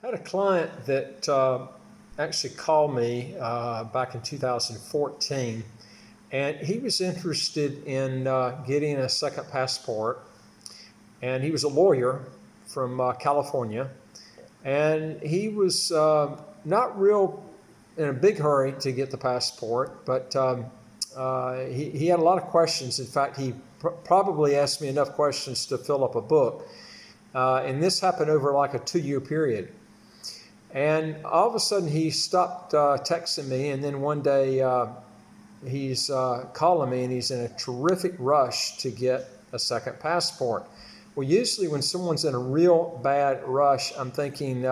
I had a client that actually called me back in 2014, and he was interested in getting a second passport. And he was a lawyer from California, and he was not real in a big hurry to get the passport, but he had a lot of questions. In fact, he probably asked me enough questions to fill up a book. And this happened over like a 2-year period. And all of a sudden he stopped texting me, and then one day he's calling me, and he's in a terrific rush to get a second passport. Well, usually when someone's in a real bad rush, I'm thinking,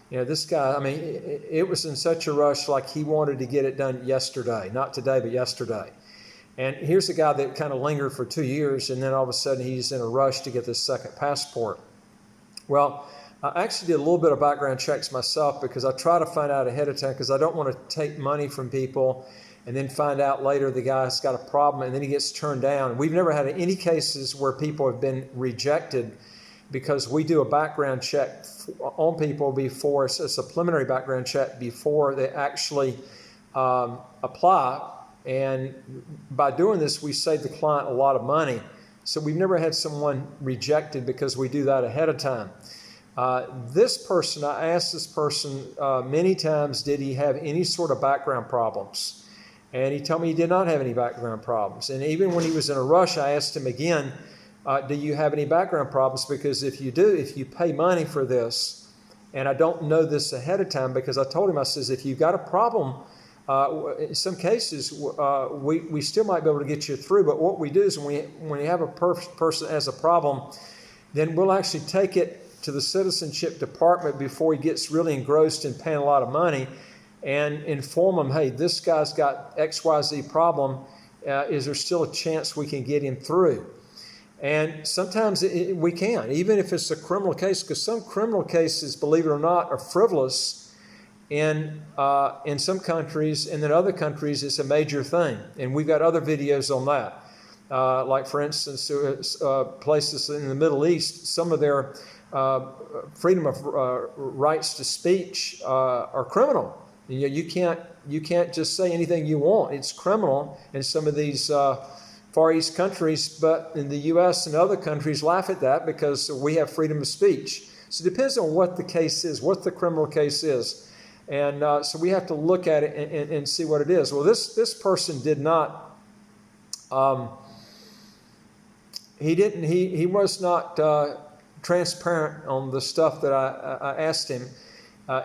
this guy, I mean, it was in such a rush, like he wanted to get it done yesterday, not today, but yesterday. And here's a guy that kind of lingered for 2 years, and then all of a sudden he's in a rush to get this second passport. Well, I actually did a little bit of background checks myself, because I try to find out ahead of time, because I don't want to take money from people and then find out later the guy's got a problem and then he gets turned down. We've never had any cases where people have been rejected, because we do a background check on people before, it's a preliminary background check before they actually apply. And by doing this, we save the client a lot of money. So we've never had someone rejected because we do that ahead of time. This person, I asked this person many times, did he have any sort of background problems? And he told me he did not have any background problems. And even when he was in a rush, I asked him again, do you have any background problems? Because if you do, if you pay money for this, and I don't know this ahead of time, because I told him, I says, if you've got a problem, in some cases, we still might be able to get you through. But what we do is when you have a person that has a problem, then we'll actually take it to the Citizenship Department before he gets really engrossed in paying a lot of money, and inform him, hey, this guy's got XYZ problem. Is there still a chance we can get him through? And sometimes we can, even if it's a criminal case, because some criminal cases, believe it or not, are frivolous in some countries, and in other countries it's a major thing. And we've got other videos on that. Like, for instance, places in the Middle East, some of their freedom of rights to speech are criminal. You can't just say anything you want. It's criminal in some of these Far East countries, but in the U.S. and other countries laugh at that because we have freedom of speech. So it depends on what the case is, what the criminal case is. And so we have to look at it and see what it is. Well, this person did not, he was not transparent on the stuff that I asked him.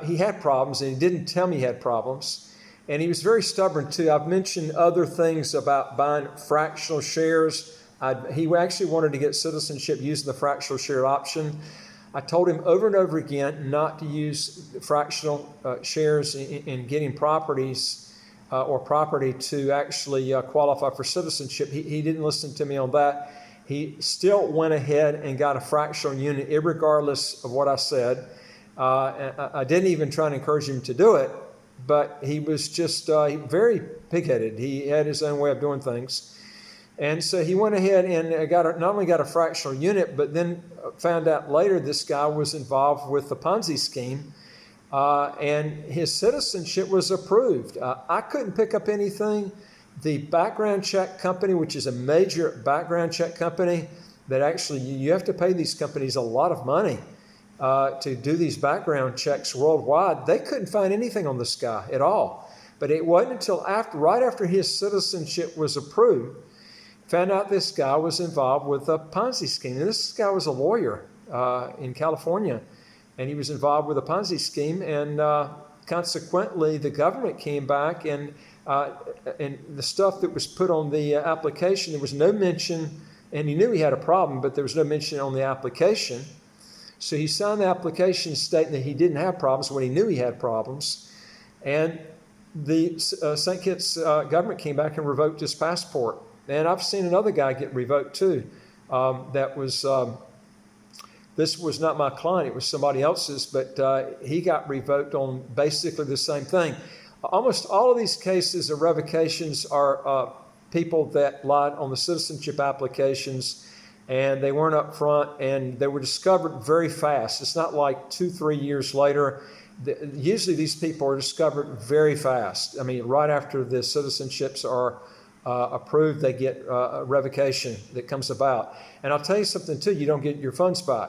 He had problems, and he didn't tell me he had problems. And he was very stubborn too. I've mentioned other things about buying fractional shares. He actually wanted to get citizenship using the fractional share option. I told him over and over again not to use fractional shares in getting properties or property to actually qualify for citizenship. He didn't listen to me on that. He still went ahead and got a fractional unit, irregardless of what I said. I didn't even try and encourage him to do it, but he was just very pig-headed. He had his own way of doing things. And so he went ahead and not only got a fractional unit, but then found out later this guy was involved with the Ponzi scheme, and his citizenship was approved. I couldn't pick up anything. The background check company, which is a major background check company, that actually you have to pay these companies a lot of money to do these background checks worldwide. They couldn't find anything on this guy at all. But it wasn't until right after his citizenship was approved, found out this guy was involved with a Ponzi scheme. And this guy was a lawyer in California, and he was involved with a Ponzi scheme. And consequently, the government came back, and the stuff that was put on the application, there was no mention, and he knew he had a problem, but there was no mention on the application. So he signed the application stating that he didn't have problems when he knew he had problems. And the St. Kitts government came back and revoked his passport. And I've seen another guy get revoked too. This was not my client, it was somebody else's, but he got revoked on basically the same thing. Almost all of these cases of revocations are people that lied on the citizenship applications and they weren't up front, and they were discovered very fast. It's not like 2-3 years later. Usually these people are discovered very fast. I mean, right after the citizenships are approved, they get a revocation that comes about. And I'll tell you something too, you don't get your funds back.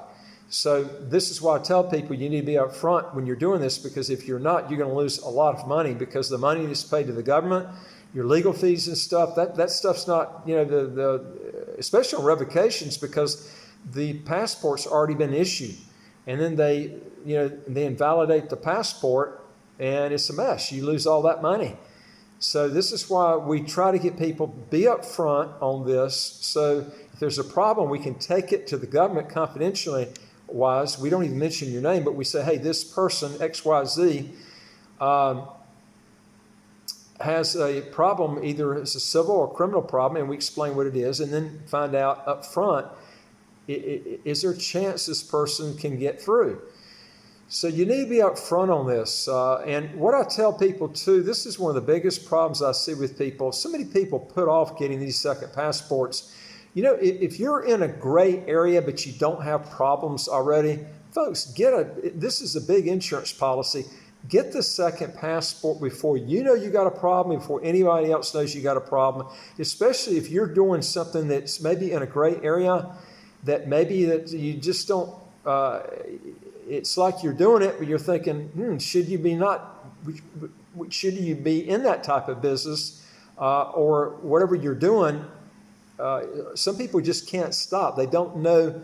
So this is why I tell people you need to be up front when you're doing this, because if you're not, you're going to lose a lot of money, because the money that's paid to the government, your legal fees and stuff, that stuff's not, especially on revocations, because the passport's already been issued. And then they invalidate the passport, and it's a mess. You lose all that money. So this is why we try to get people be up front on this. So if there's a problem, we can take it to the government confidentially wise. We don't even mention your name, but we say, hey, this person, XYZ, has a problem, either it's a civil or criminal problem, and we explain what it is, and then find out up front, is there a chance this person can get through? So you need to be up front on this. And what I tell people too, this is one of the biggest problems I see with people. So many people put off getting these second passports. If you're in a gray area but you don't have problems already, folks, this is a big insurance policy. Get the second passport before you know you got a problem, before anybody else knows you got a problem, especially if you're doing something that's maybe in a gray area, that you just don't, it's like you're doing it, but you're thinking, should you be in that type of business, or whatever you're doing? Some people just can't stop. They don't know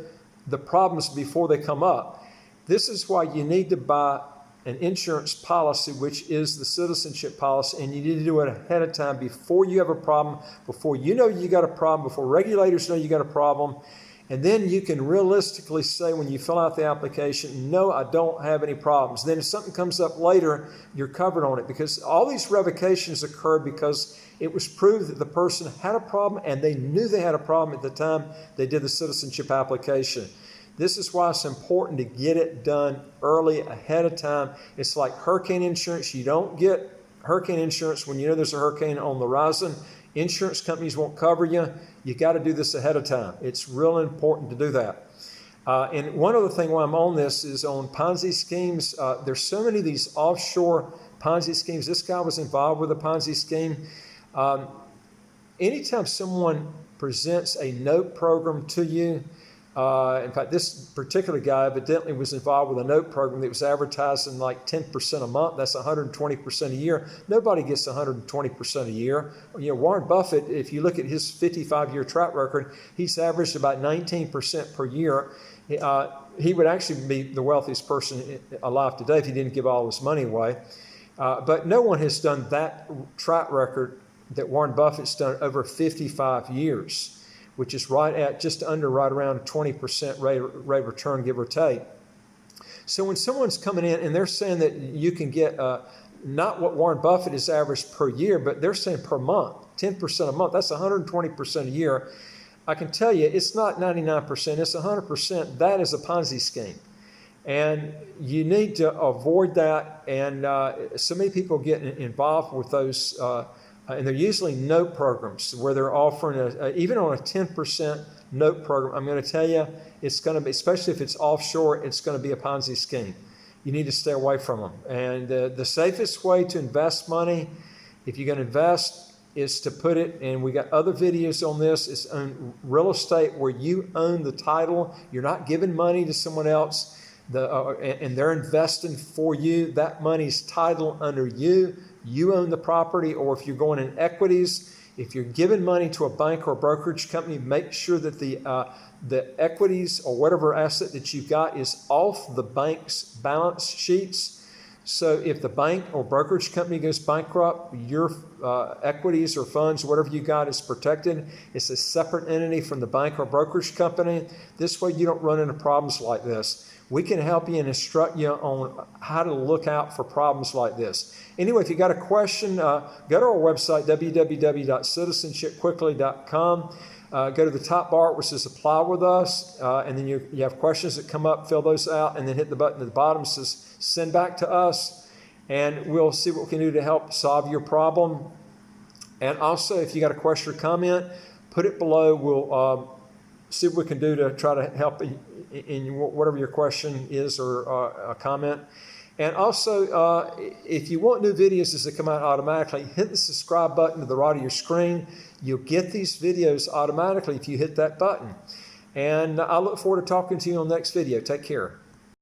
the problems before they come up. This is why you need to buy an insurance policy, which is the citizenship policy, and you need to do it ahead of time, before you have a problem, before you know you got a problem, before regulators know you got a problem. And then you can realistically say, when you fill out the application, no, I don't have any problems. Then if something comes up later, you're covered on it, because all these revocations occurred because it was proved that the person had a problem, and they knew they had a problem at the time they did the citizenship application. This is why it's important to get it done early, ahead of time. It's like hurricane insurance. You don't get hurricane insurance when you know there's a hurricane on the horizon. Insurance companies won't cover you. You got to do this ahead of time. It's real important to do that. And one other thing while I'm on this is on Ponzi schemes. There's so many of these offshore Ponzi schemes. This guy was involved with a Ponzi scheme. Anytime someone presents a note program to you, in fact, this particular guy evidently was involved with a note program that was advertising like 10% a month. That's 120% a year. Nobody gets 120% a year. Warren Buffett, if you look at his 55-year track record, he's averaged about 19% per year. He would actually be the wealthiest person alive today if he didn't give all his money away. But no one has done that track record that Warren Buffett's done over 55 years. Which is right around a 20% rate of return, give or take. So when someone's coming in and they're saying that you can get not what Warren Buffett has averaged per year, but they're saying per month, 10% a month, that's 120% a year. I can tell you it's not 99%, it's 100%. That is a Ponzi scheme. And you need to avoid that. And so many people get involved with those and they're usually note programs where they're offering, even on a 10% note program, I'm going to tell you, it's going to be, especially if it's offshore, it's going to be a Ponzi scheme. You need to stay away from them. And the safest way to invest money, if you're going to invest, is to put it, and we got other videos on this, is on real estate where you own the title. You're not giving money to someone else, and they're investing for you. That money's titled under you. You own the property. Or if you're going in equities, if you're giving money to a bank or a brokerage company, make sure that the equities or whatever asset that you've got is off the bank's balance sheets. So if the bank or brokerage company goes bankrupt, your equities or funds, whatever you got, is protected. It's a separate entity from the bank or brokerage company. This way you don't run into problems like this. We can help you and instruct you on how to look out for problems like this. Anyway, if you got a question, go to our website, www.citizenshipquickly.com. Go to the top bar where it says Apply with Us, and then you have questions that come up, fill those out, and then hit the button at the bottom that says Send Back to Us, and we'll see what we can do to help solve your problem. And also, if you got a question or comment, put it below. see what we can do to try to help in whatever your question is or a comment. And also, if you want new videos as they come out automatically, hit the subscribe button to the right of your screen. You'll get these videos automatically if you hit that button. And I look forward to talking to you on the next video. Take care.